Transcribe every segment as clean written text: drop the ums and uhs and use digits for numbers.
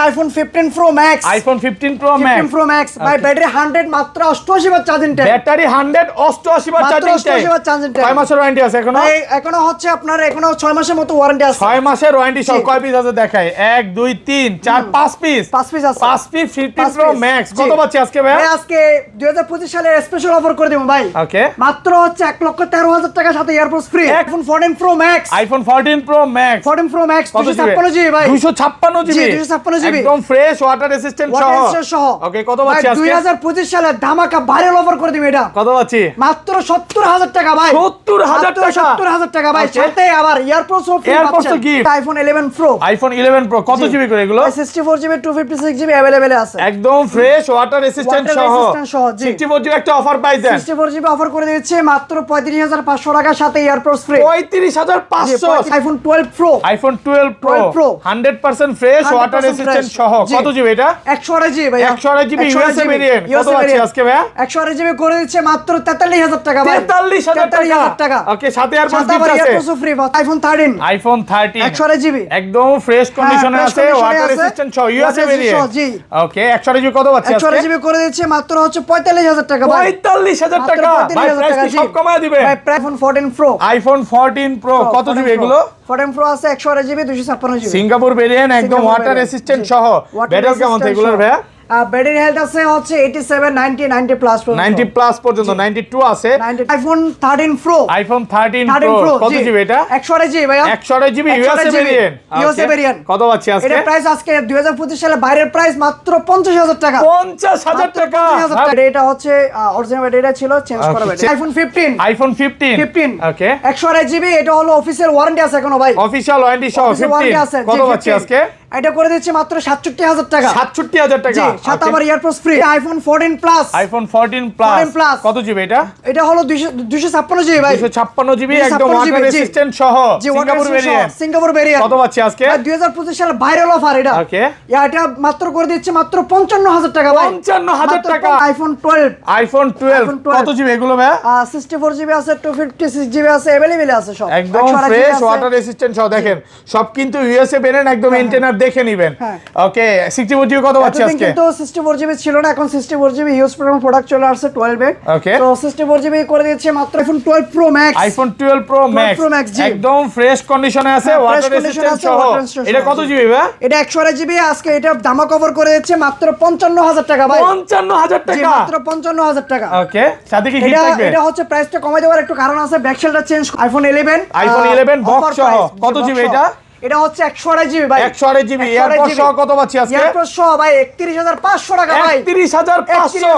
IPhone 15 pro max. IPhone 15 pro max. 15 pro max ভাই, battery 100 মাত্র 88 বার charging time. Battery 100 88 বার charging time. 88 বার charging time. 6 মাসের warranty আছে এখনো? এখনো হচ্ছে আপনার এখনো 6 মাসের মতো ওয়ারেন্টি আছে। 6 মাসের ওয়ারেন্টি সহ কয় পিস আছে দেখাই? 1 2 3 4 5 পিস। 5 পিস আছে। 5 পিস 15 প্রো ম্যাক্স কত পাচ্ছি আজকে ভাই? আজকে 2025 সালের স্পেশাল অফার করে দেব ভাই। ওকে। মাত্র হচ্ছে 1,13,000 টাকা সাথে airports free. IPhone 14 pro max. IPhone 14 pro max. 14 pro max 256 GB ভাই। 256 জিবি। 256 জিবি। একদম ফ্রেশ ওয়াটার রেসিস্ট্যান্ট সহ। ওকে, কত পাচ্ছি আজকে? 2025 সালের ধামাকা ভাইরাল অফার করে দিবে এটা। কত পাচ্ছি? মাত্র 70,000 টাকা ভাই। 70,000 টাকা। 70,000 টাকা ভাই, সাথে আবার এয়ারপোর্টস ফ্রি পাচ্ছেন। Gift. IPhone 11 pro. IPhone 11 pro কত জিবি করে এগুলো? 64 জিবি 256 জিবি अवेलेबल আছে। একদম ফ্রেশ ওয়াটার রেসিস্ট্যান্ট সহ 64 জিবি একটা অফার পাই দেন। 64 জিবি অফার করে দিচ্ছে মাত্র 35,500 টাকা সাথে airports free. 35,500। IPhone 12 pro. IPhone 12 pro 100% fresh water resistant সহ কত জিবি এটা? 128 জিবি ভাই। 128 জিবি ইউএসএ ভেরিয়েন্ট কত পাচ্ছি আজকে ভাই? 128 জিবি করে দিচ্ছে মাত্র 43,000 টাকা ভাই। 43,000 টাকা। ওকে, সাথে এয়ারপোর্টস গিফট আছে। Airports free iPhone 13। IPhone 13 128 GB একদম ফ্রেশ কন্ডিশনে আছে, ওয়াটার রেসিস্ট্যান্ট সহ ইউএসএ ভেরিয়েন্ট। জি ওকে, 128 জিবি কত পাচ্ছি আজকে? 128 জিবি করে দিচ্ছে মাত্র হচ্ছে 45,000 টাকা ভাই। 45,000 টাকা ভাই, প্রাইস সব কমায় দিবে ভাই। IPhone 14 pro. আইফোন 14 প্রো কত জিবি এগুলো? 14 প্রো আছে 128 জিবি 256 জিবি। সিঙ্গাপুর ভেরিয়েন্ট একদম ওয়াটার রেসিস্ট্যান্ট সহ। ব্যাটারি কেমন এগুলোর ভাই? ব্যাটারি হেলথ আছে হচ্ছে 87 90 90 প্লাস পর্যন্ত। 90 প্লাস পর্যন্ত 92 আছে। IPhone 13 pro. আইফোন 13 প্রো কত জিবি এটা? 128 জিবি ভাই। 128 GB USA variant. USA variant কত পাচ্ছি আজকে? এটা প্রাইস আজকে 2025 সালে বাইরের প্রাইস মাত্র 50,000 টাকা। 50,000 টাকা। এটা হচ্ছে অরিজিনাল ব্যাটারিটা ছিল, চেঞ্জ করা ব্যাটারি। আইফোন 15। আইফোন 15 ওকে। 128 জিবি, এটা হলো অফিসিয়াল ওয়ারেন্টি আছে এখনো ভাই। অফিশিয়াল ওয়ারেন্টি সহ 15 কত পাচ্ছি আজকে? এটা করে দিচ্ছি মাত্র 67,000 টাকা। 67,000 টাকা। জি, সাথে আবার airports free. IPhone 14 plus. IPhone 14 plus কত জিবি এটা? এটা হলো 256 জিবি ভাই। 256 জিবি একদম ওয়াটার রেসিস্ট্যান্ট সহ সিঙ্গাপুর ভেরিয়েন্ট। সিঙ্গাপুর ভেরিয়েন্ট কত পাচ্ছি আজকে? 2025 সালে ভাইরাল অফার এটা। ওকে, এটা মাত্র করে দিচ্ছে মাত্র 55,000 টাকা ভাই। 55,000 টাকা। আইফোন 12। আইফোন 12 কত জিবি এগুলো ভাই? 64 জিবি আছে 256 জিবি আছে, अवेलेबल আছে সব। একদম ফ্রেশ ওয়াটার রেসিস্ট্যান্ট সহ। দেখেন সব কিন্তু ইউএসএ ভেরিয়েন্ট, একদম এন্টেনার দেখে নেবেন। ওকে, 64 জিবি কত পাচ্ছি আজকে? কিন্তু 64 জিবি ছিল না, এখন 64 জিবি ইউজ প্রোডাক্ট চলে আসছে 12 এ। ওকে, তো 64 জিবি করে দিচ্ছে মাত্র iPhone 12 pro max. IPhone 12 pro max একদম ফ্রেশ কন্ডিশনে আছে, ওয়াটার রেসিস্ট্যান্ট সহ। এটা কত জিবি ভাই? এটা 128 জিবি। আজকে এটা দামা কভার করে দিচ্ছে মাত্র 55,000 টাকা ভাই। 55,000 টাকা। মাত্র 55,000 টাকা। ওকে, সাথে কি গিফট থাকবে? এটা হচ্ছে প্রাইসটা কমাই দেওয়ার একটু কারণ আছে, ব্যাকশেলটা চেঞ্জ। আইফোন 11 বক্স সহ কত জিবি এটা? এটা হচ্ছে 128 জিবি ভাই। 128 জিবি এয়ারপোর্ট সহ কত পাচ্ছি আজকে? এয়ারপোর্ট সহ ভাই 31,500 টাকা ভাই। 31,500।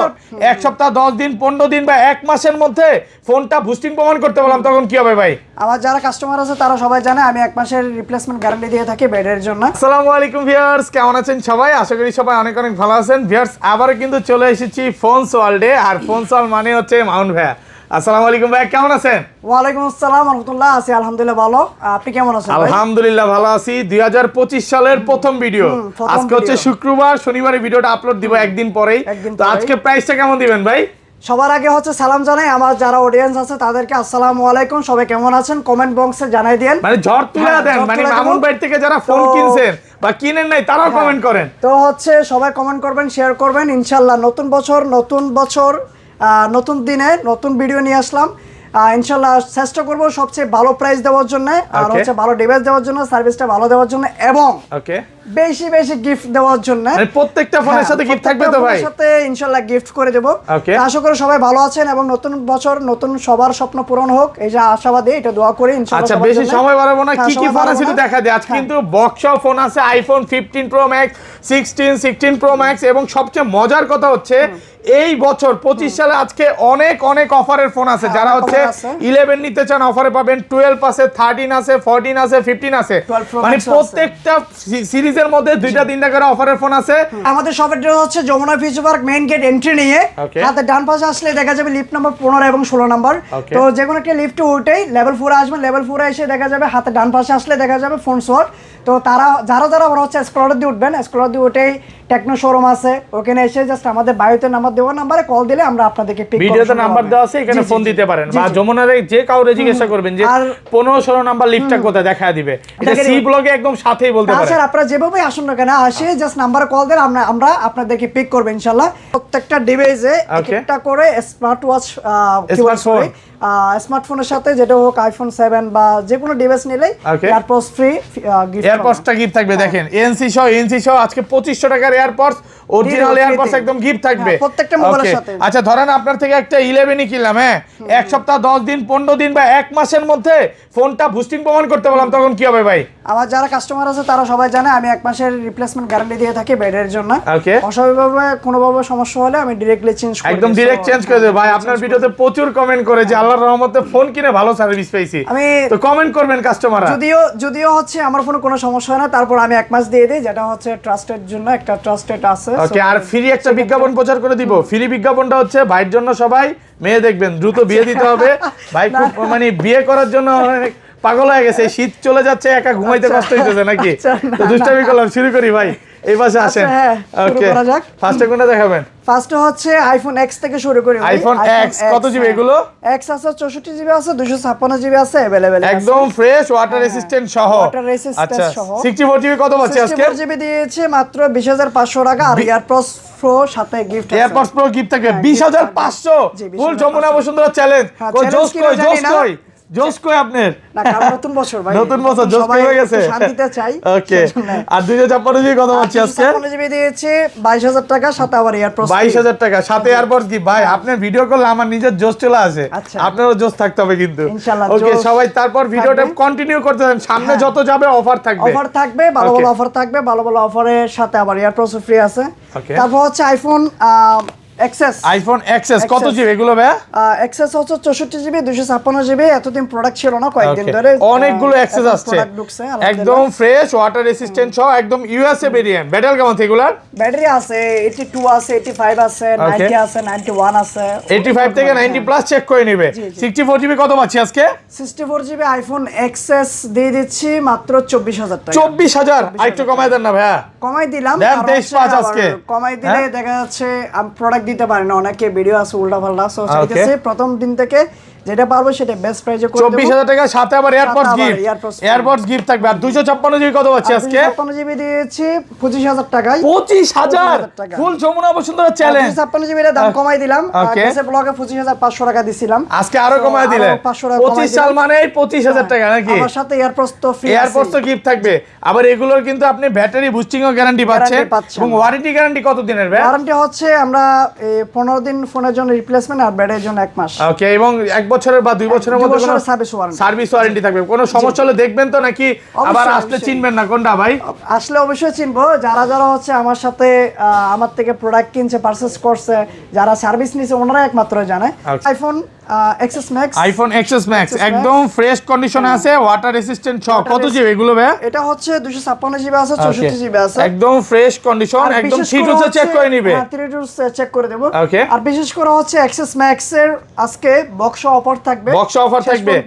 এক সপ্তাহ 10 দিন 15 দিন বা এক মাসের মধ্যে ফোনটা বুস্টিং প্রমাণ করতে বললাম, তখন কি হবে ভাই? আমার যারা কাস্টমার আছে তারা সবাই জানে আমি 1 মাসের রিপ্লেসমেন্ট গ্যারান্টি দিয়ে থাকি ব্যাটারির জন্য। আসসালামু আলাইকুম ভিউয়ার্স, কেমন আছেন সবাই? আশা করি সবাই অনেক অনেক ভালো আছেন। ভিউয়ার্স, আবারো কিন্তু চলে এসেছি ফোনস ওয়ার্ল্ডে। আর ফোনস ওয়ার্ল্ড মানে হচ্ছে মাউন্ট ভাইয়া। আসসালামু আলাইকুম ভাই, কেমন আছেন? ওয়ালাইকুম আসসালাম ওয়া রাহমাতুল্লাহ। আছি আলহামদুলিল্লাহ ভালো। আপনি কেমন আছেন ভাই? আলহামদুলিল্লাহ ভালো আছি। 2025 সালের প্রথম ভিডিও। আজকে হচ্ছে শুক্রবার, শনিবারে ভিডিওটা আপলোড দিব একদিন পরেই। তো আজকে প্রাইসটা কেমন দিবেন ভাই? সবার আগে হচ্ছে সালাম জানাই আমার যারা অডিয়েন্স আছে তাদেরকে, আসসালামু আলাইকুম। সবাই কেমন আছেন কমেন্ট বক্সে জানাই দেন, মানে ঝড় তুলে দেন। মানে মামুন ভাই থেকে যারা ফোন কিনছেন বা কিনেন নাই তারাও কমেন্ট করেন। তো হচ্ছে সবাই কমেন্ট করবেন, শেয়ার করবেন। ইনশাআল্লাহ নতুন বছর নতুন দিনে নতুন ভিডিও নিয়ে আসলাম। ইনশাআল্লাহ চেষ্টা করব সবচেয়ে ভালো প্রাইস দেওয়ার জন্য, আর হচ্ছে ভালো ডিভাইস দেওয়ার জন্য, সার্ভিসটা ভালো দেওয়ার জন্য, এবং ওকে বেশি বেশি গিফট দেওয়ার জন্য। মানে প্রত্যেকটা ফোনের সাথে গিফট থাকবে তো ভাই? সাথে ইনশাআল্লাহ গিফট করে দেব। ওকে, আশা করি সবাই ভালো আছেন এবং নতুন বছর নতুন সবার স্বপ্ন পূরণ হোক, এই যে আশাবাদী, এটা দোয়া করি ইনশাআল্লাহ। আচ্ছা, বেশি সময় বাড়াবো না, কি কি ফোন আছে একটু দেখা দেই। আজ কিন্তু বক্স ফোন আছে, iPhone 15 pro max, 16 pro max, এবং সবচেয়ে মজার কথা হচ্ছে এই বছর 25 সালে আজকে অনেক অনেক অফারের ফোন আছে। যারা হচ্ছে 11 নিতে চান অফারে পাবেন, 12 আছে, 13 আছে, 14 আছে, 15 আছে। মানে প্রত্যেকটা সিরিজের মধ্যে 2-3টা করে অফারের ফোন আছে। আমাদের শপের ড্রেস হচ্ছে Jamuna future park main gate entry নিয়ে হাতে ডান পাশে আসলে দেখা যাবে লিফট নাম্বার 15 এবং 16 নাম্বার। তো যে কোনো একটা লিফটে উঠেই লেভেল 4 আসবেন, লেভেল 4 এসে দেখা যাবে হাতে ডান পাশে আসলে দেখা যাবে ফোন সোয়ার। তো যারা আমরা হচ্ছে এক্সপ্লোরার দিয়ে উঠবেন, এক্সপ্লোরার দিয়ে উঠেই টেকনো শোরুম আছে, ওখানে এসে জাস্ট আমাদের বায়োতে নাম্বার দেওয়া নাম্বারে কল দিলে আমরা আপনাদেরকে পিক করব। ভিডিওতে নাম্বার দেওয়া আছে, এখানে ফোন দিতে পারেন বা যমুনারে যে কাউরে জিজ্ঞাসা করবেন যে 15-16 নাম্বার লিফটটা কোথায় দেখায় দিবে, এটা সি ব্লগে একদম সাথেই বলতে পারেন। স্যার আপনারা যেভাবে আসুন না কেন আসে জাস্ট নাম্বারে কল দিলে আমরা আপনাদেরকে পিক করব ইনশাআল্লাহ। প্রত্যেকটা ডিভাইসে একটা করে স্মার্ট ওয়াচ স্মার্টফোনের সাথে যেটা হোক আইফোন 7 বা যে কোনো ডিভাইস নিলেই এয়ারপডস ফ্রি গিফট, এয়ারপডসটা গিফট থাকবে। দেখেন এনসি সহ আজকে 2500 টাকার এয়ারপডস, অরিজিনাল এয়ারপডস একদম গিফট থাকবে প্রত্যেকটা মোবাইলের সাথে। আচ্ছা ধরেন আপনার থেকে একটা 11ই কিনলাম, হ্যাঁ, এক সপ্তাহ 10 দিন 15 দিন বা এক মাসের মধ্যে ফোনটা বুস্টিং প্রমাণ করতে বললাম, তখন কি হবে ভাই? আমার যারা কাস্টমার আছে তারা সবাই জানে আমি 1 মাসের রিপ্লেসমেন্ট গ্যারান্টি দিয়ে থাকি ব্যাটারির জন্য। ওকে, অস্বাভাবিকভাবে কোনোভাবে সমস্যা হলে আমি ডাইরেক্টলি চেঞ্জ করে একদম ডাইরেক্ট চেঞ্জ করে দেব। ভাই আপনার ভিডিওতে প্রচুর কমেন্ট করে যে আল্লাহর রহমতে ফোন কিনে ভালো সার্ভিস পেয়েছি, আমি তো কমেন্ট করবেন কাস্টমাররা। যদিও হচ্ছে আমার ফোনে কোনো সমস্যা হয় না, তারপর আমি 1 মাস দিয়ে দিই, যেটা হচ্ছে ট্রাস্টেড জন্য একটা ট্রাস্টেড আছে। ওকে, আর ফ্রি একটা বিজ্ঞাপন প্রচার করে দিব। ফ্রি বিজ্ঞাপনটা হচ্ছে ভাইয়ের জন্য, সবাই মেয়ে দেখবেন দ্রুত বিয়ে দিতে হবে। ভাই খুব মানে বিয়ে করার জন্য পাগল হয়ে গেছে, শীত চলে যাচ্ছে, একা ঘুমাইতে কষ্ট হইতেছে নাকি, তো দুষ্টামি করলাম। শুরু করি ভাই, এই পাশে আসেন। ওকে, ফার্স্টে কোনটা দেখাবেন? ফার্স্টে হচ্ছে আইফোন এক্স থেকে শুরু করি। আইফোন এক্স কত জিবি এগুলো? এক্স আছে 64 জিবি আছে, 256 জিবি আছে अवेलेबल, একদম ফ্রেশ ওয়াটার রেসিস্ট্যান্ট সহ। ওয়াটার রেসিস্ট্যান্ট সহ 64 জিবি কত পাচ্ছি আজকে? 64 জিবি দিয়েছে মাত্র 20500 টাকা, আর এয়ারপডস প্রো সাথে গিফট আছে। এয়ারপডস প্রো গিফট থাকে 20500। ফুল যমুনা বসুন্ধরা চ্যালেঞ্জ। জোস কই জোস কই আপনার? না কারণ নতুন বছর ভাই, নতুন বছর জোস কই হয়ে গেছে, শান্তিতে চাই। ওকে, আর 256 জিবি কত পাচ্ছি আজকে? 256 জিবি দিয়েছে 22000 টাকা, সাথে আবার এয়ারপডস 22000 টাকা সাথে এয়ারপডস কি ভাই? আপনার ভিডিও করলে আমার নিজের জোস চলে আসে, আপনারও জোস থাকতে হবে কিন্তু ইনশাআল্লাহ। ওকে সবাই তারপর ভিডিওটা কন্টিনিউ করতে থাকেন, সামনে যত যাবে অফার থাকবে, ভালো ভালো অফার থাকবে, ভালো অফারের সাথে আবার এয়ারপডস ফ্রি আছে। তারপর হচ্ছে আইফোন এক্সএস। আইফোন এক্সএস কত জিবি এগুলো ভাই? এক্সএস হচ্ছে 64 জিবি 256 জিবি, এতদিন প্রোডাক্ট ছিল না, কয়েকদিন ধরে অনেকগুলো এক্সএস আসছে, একদম ফ্রেশ ওয়াটার রেসিস্ট্যান্ট সহ, একদম ইউএসএ ভেরিয়েন্ট। ব্যাটারি কেমন এগুলার? ব্যাটারি আছে 82 আছে, 85 আছে, 90 আছে, 91 আছে, 85 থেকে 90 প্লাস চেক করে নেবে। 64 জিবি কত পাচ্ছি আজকে? 64 জিবি আইফোন এক্সএস দিয়ে দিচ্ছি মাত্র 24000 টাকা। 24000 আরেকটু কমায় দেন না ভাইয়া? কমাই দিলাম, দেন 23.5 আজকে। কমাই দিলে দেখা যাচ্ছে আমি প্রোডাক্ট দিতে পারি না, অনেকে ভিডিও আছে উল্টা পাল্টা, সো চাইতেছে প্রথম দিন থেকে যেটা পারবো সেটা বেস্ট প্রাইসে করে দেব। 24000 টাকা সাথে আবার এয়ারপডস গিফট থাকবে। আর 256 জিবি কত পাচ্ছি আজকে? 256 জিবি দিয়েছি 25000 টাকায়। 25000 ফুল যমুনা বসুন্ধরা চ্যালেঞ্জ। 256 জিবি এর দাম কমাই দিলাম, কাছে ব্লগে 25500 টাকা দিছিলাম, আজকে আরো কমায় দিলেন 25 সাল মানে 25000 টাকা নাকি? আমার সাথে এয়ারপডস তো ফ্রি, এয়ারপডস তো গিফট থাকবে। আবার এগুলোর কিন্তু আপনি ব্যাটারি বুস্টিং ও গ্যারান্টি পাচ্ছেন, এবং ওয়ারেন্টি গ্যারান্টি কত দিনের ভাই? ওয়ারেন্টি হচ্ছে আমরা 15 দিন ফোনের জন্য রিপ্লেসমেন্ট, আর ব্যাটারির জন্য 1 মাস। ওকে, এবং 1 বছরের বা 2 বছরের মধ্যে কোনো সার্ভিস ওয়ারেন্টি থাকবে। কোনো সমস্যা হলে দেখবেন তো নাকি? আবার আসলে চিনবেন না কোনটা ভাই? আসলে অবশ্যই চিনবো। যারা হচ্ছে আমার সাথে আমার থেকে প্রোডাক্ট কিনছে, পারচেজ করছে, যারা সার্ভিস নিছে ওনারা একমাত্র জানে। IPhone XS Max, iPhone XS max একদম ফ্রেশ কন্ডিশনে আছে, ওয়াটার রেসিস্ট্যান্ট সহ। কত জিবি এগুলো ভাই? এটা হচ্ছে 256 জিবি আছে, 64 জিবি আছে, একদম ফ্রেশ কন্ডিশন, একদম থ্রি চেক করে নিবে। হ্যাঁ, থ্রি চেক করে দেব। ওকে, আর বিশেষ করে হচ্ছে এক্সএস ম্যাক্স এর আজকে বক্স অফার থাকবে,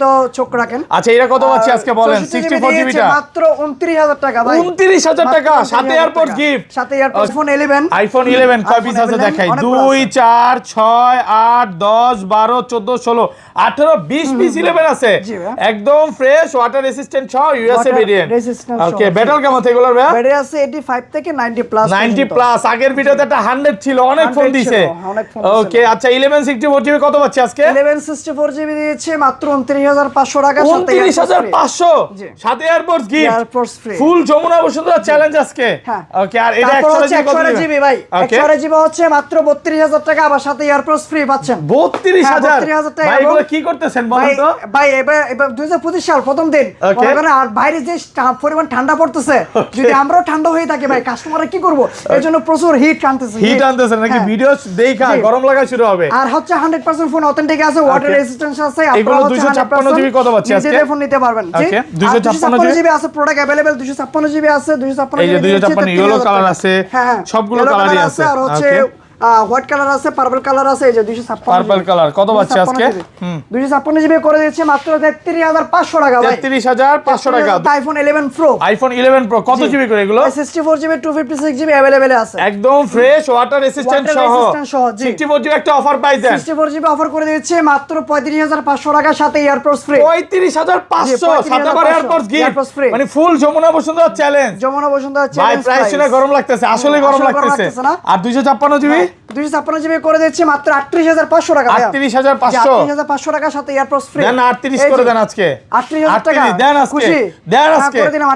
তো চোখ রাখেন। আচ্ছা, এটা কত পাচ্ছি আজকে বলেন? 64 জিবি টা মাত্র 29000 টাকা ভাই, 29000 টাকা সাথে এয়ারপডস গিফট, সাথে এয়ারপডস। আইফোন 11 কয় পিস আছে দেখাই? 2 4 6 8 10 12 14 16 18 20 পিস 11 আছে, একদম ফ্রেশ ওয়াটার রেসিস্ট্যান্ট সহ ইউএসএ ভেরিয়েন্ট। ওকে, ব্যাটারি কেমন এগুলোর ভাই? ব্যাটারি আছে 85 থেকে 90 প্লাস। 90 প্লাস, আগের ভিডিওতে একটা 100 ছিল, অনেক ফোন দিয়েছে। ওকে, আচ্ছা 11 64 জিবি কত পাচ্ছি আজকে? 11 64 জিবি দিয়েছে মাত্র 29500 টাকা, 29500 সাথে এয়ারপডস গিফট, ফুল যমুনা বসুন্ধরা চ্যালেঞ্জ আজকে। ওকে, আর এটা 100 জিবি ভাই, 100 জিবি হচ্ছে মাত্র 32000 টাকা, আবার সাথে এয়ারপডস ফ্রি পাচ্ছেন। 32000 টাকা ভাই, এগুলো কি করতেছেন বলেন তো ভাই? এবার 2025 সাল প্রথম দিন, আর বাইরে যে পরিমাণ ঠান্ডা পড়তেছে, যদি আমরাও ঠান্ডা হয়ে থাকি ভাই, কাস্টমাররা কি করব? এর জন্য প্রচুর হিট আনতেছে নাকি? ভিডিও দেখা গরম লাগা শুরু হবে। আর হচ্ছে 100% ফোন অথেন্টিক আছে, ওয়াটার রেজিস্ট্যান্স আছে। এগুলো 256 জিবি কত পাচ্ছি আজকে? নিজে ফোন নিতে পারবেন। ওকে, 256 জিবি আছে, প্রোডাক্ট अवेलेबल 256 জিবি আছে, 256 এই যে 256 ইয়েলো কালার আছে, সবগুলো কালারই আছে। আর হচ্ছে হোয়াইট কালার আছে, পার্পল কালার আছে, এই যে 256 পার্পল কালার কত পাচ্ছে আজকে 256 জিবি করে দিচ্ছে মাত্র 33500 টাকা ভাই। 33500 টাকা আইফোন 11 প্রো। আইফোন 11 প্রো কত জিবি করে এগুলো? 64 জিবি 256 জিবি अवेलेबल আছে, একদম ফ্রেশ ওয়াটার রেসিস্ট্যান্ট সহ 64 জিবি একটা অফার পাই দেন। 64 জিবি অফার করে দিচ্ছে মাত্র 35500 টাকা সাথে এয়ারপডস ফ্রি। 35500 সাথে আবার এয়ারপডস গিফট, মানে ফুল যমুনা বসুন্ধরা চ্যালেঞ্জ। যমুনা বসুন্ধরা ভাই চ্যালেঞ্জ প্রাইস শুনে গরম লাগতেছে, আসলে গরম লাগতেছে। আর 256 জিবি 256 জিবি করে দিচ্ছে মাত্র 38500 টাকা ভাই। 38500 38500 টাকা সাথে এয়ারপডস ফ্রি। দেন 38 করে দেন আজকে। 38000 টাকা দেন আজকে, খুশি দেন আজকে করে দিলাম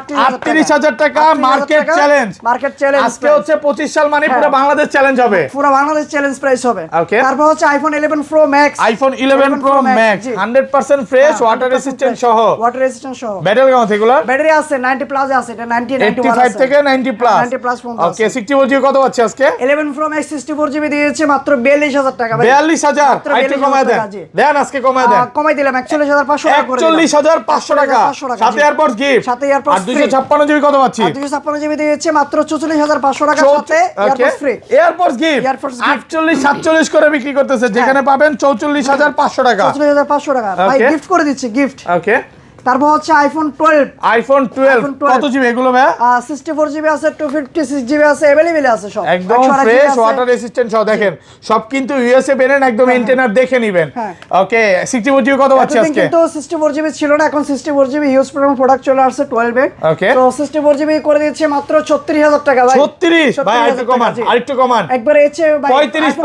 38000 টাকা মার্কেট চ্যালেঞ্জ। মার্কেট চ্যালেঞ্জ আজকে হচ্ছে 25 সাল মানে পুরো বাংলাদেশ চ্যালেঞ্জ হবে, পুরো বাংলাদেশ চ্যালেঞ্জ প্রাইস হবে। ওকে। তারপর হচ্ছে iPhone 11 pro max. IPhone 11 pro max 100% fresh water resistant সহ। ওয়াটার রেসিস্ট্যান্ট সহ। ব্যাটারি কেমন এগুলো? ব্যাটারি আছে 90 প্লাস আছে, এটা 90 91 85 আছে থেকে 90 প্লাস। 90 প্লাস পর্যন্ত আছে। ওকে 64 জিবি কত পাচ্ছি আজকে? 11 প্রো ম্যাক্স 64 জিবি দিয়েছে মাত্র 42000 টাকা ভাই। 42000 আইটু কমায় দেন, দেন আজকে কমায় দেন। কমাই দিলাম 41500 টাকা করে দিলাম। 41500 টাকা সাথে এয়ারপডস গিফট। সাথে এয়ারপডস আর 256 জিবি কত পাচ্ছি? 256 জিবি দিয়েছে মাত্র 44500 টাকা সাথে এয়ারপডস ফ্রি। এয়ারপডস গিফট 48 47 করে বিক্রি করতেছে, যেখানে পাবেন 44500 টাকা। 44500 টাকা ভাই গিফট করে দিচ্ছি, গিফট। ওকে। তারপর হচ্ছে আইফোন 12। আইফোন 12 কত জিবি এগুলো ভাই? 64 জিবি আছে, 256 জিবি আছে, अवेलेबल আছে সব। একদম ফ্রেশ ওয়াটার রেসিস্ট্যান্ট সহ। দেখেন সব কিন্তু ইউএসএ বেরেন, একদম ইন্টারনেট দেখে নেবেন। ওকে 64 জিবি কত পাচ্ছি আজকে? কিন্তু 64 জিবি ছিল না, এখন 64 জিবি হিউজ পরিমাণ প্রোডাক্ট চলে আসছে 12 এ। ওকে। তো 64 জিবি করে দিয়েছে মাত্র 34000 টাকা ভাই। 36 ভাই আরেকটু কমান, আরেকটু কমান। একবার এসে ভাই 35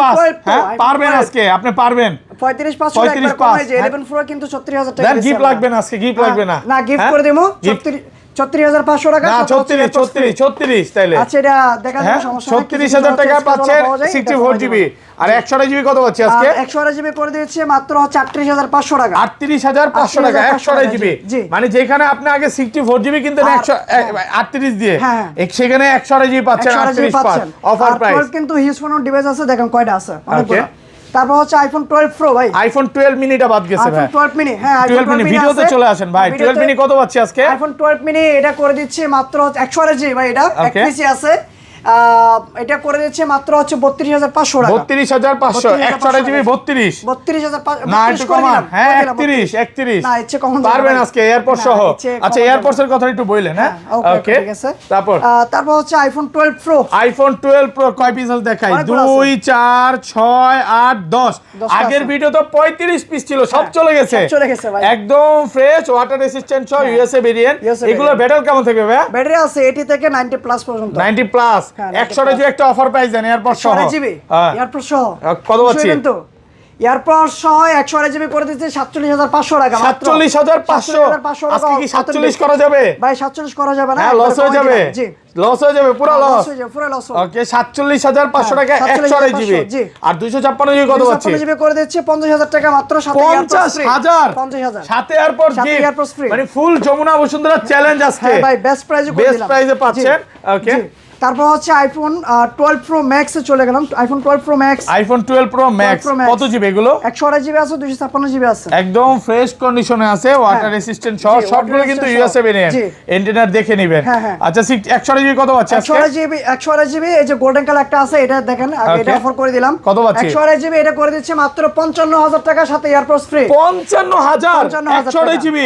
হ্যাঁ পারবেন আজকে, আপনি পারবেন। 35 একবার কমাই যে 11 প্রো কিন্তু 34000 টাকা। দেন গিফট লাগবে না আজকে, গিফট লাগবে না। না গিফট করে দেবো 34500 টাকা। না 36 তাইলে। আচ্ছা এটা দেখা যাবে, সমস্যা নাই। 36000 টাকা পাচ্ছেন 64 জিবি। আর 128 জিবি কত পাচ্ছি আজকে? 128 জিবি করে দিয়েছে মাত্র 38500 টাকা। 38500 টাকা 128 জিবি। মানে যেখানে আপনি আগে 64 জিবি কিনতেন 138 দিয়ে, সেখানে 128 জিবি পাচ্ছেন 38 পাচ্ছেন অফার প্রাইস। কিন্তু হিউজ ফোন ডিভাইস আছে, দেখেন কয়টা আছে, অনেকগুলো। তারপর হচ্ছে আইফোন 12 প্রো ভাই। আইফোন 12 মিনিটা বাদ গেছে ভাই। আইফোন 12 মিনি, হ্যাঁ 12 মিনি ভিডিওতে চলে আসেন ভাই। 12 মিনি কত পাচ্ছি আজকে? আইফোন 12 মিনি এটা করে দিচ্ছে মাত্র 128 জিবি ভাই, এটা একপিসি আছে। এটা করে দিচ্ছে মাত্র হচ্ছে 32500 টাকা। 32500 128 জিবি 32500 না একটু কমান। হ্যাঁ 31 না ইচ্ছে কমান পারবেন আজকে এয়ারপড সহ। আচ্ছা এয়ারপডস এর কথা একটু বললেন। হ্যাঁ ওকে ঠিক আছে। তারপর হচ্ছে আইফোন 12 প্রো। আইফোন 12 প্রো কয় পিস আছে দেখাই? 2 4 6 8 10। আগের ভিডিও তো 35 পিস ছিল, সব চলে গেছে। চলে গেছে ভাই, একদম ফ্রেশ ওয়াটার রেসিস্ট্যান্ট সহ ইউএসএ ভেরিয়েন্ট। এগুলো ব্যাটারি কেমন থাকবে ভাই? ব্যাটারি আছে 80 থেকে 90 প্লাস পর্যন্ত। 90 প্লাস 100 জিবি একটা অফার প্রাইস দেন এয়ারপড সহ। 100 জিবি এয়ারপড সহ কত পাচ্ছি? কিন্তু এয়ারপড সহ 100 জিবি করে দিতে 47500 টাকা। 47500 আজকে কি 47 করা যাবে ভাই? 47 করা যাবে না, লস হয়ে যাবে। জি লস হয়ে যাবে, পুরো লস হয়ে যাবে, পুরো লস। ওকে 47500 টাকা 100 জিবি। আর 256 জিবি কত পাচ্ছি? 256 জিবি করে দিচ্ছে 50000 টাকা মাত্র, সাথে এয়ারপডস ফ্রি। 50000 সাথে এয়ারপডস ফ্রি, মানে ফুল যমুনা বসুন্ধরা চ্যালেঞ্জ আজকে। ভাই বেস্ট প্রাইসে করে দিলাম, বেস্ট প্রাইসে পাচ্ছেন। ওকে তারপর হচ্ছে আইফোন 12 প্রো ম্যাক্স এ চলে গেলাম। IPhone 12 pro max. IPhone 12 pro max কত জিবি এগুলো? 128 জিবি আছে, 256 জিবি আছে, একদম ফ্রেশ কন্ডিশনে আছে, ওয়াটার রেসিস্ট্যান্ট সহ। সবগুলো কিন্তু ইউএসএ ভেরিয়েন্ট, ইন্টারনেট দেখে নেবেন। আচ্ছা 128 জিবি কত পাচ্ছি আজকে? 128 জিবি এই যে গোল্ডেন কালার একটা আছে, এটা দেখেন এটা অফার করে দিলাম। কত পাচ্ছি? 128 জিবি এটা করে দিচ্ছে মাত্র 55000 টাকা সাথে এয়ারপডস ফ্রি। 55000 128 জিবি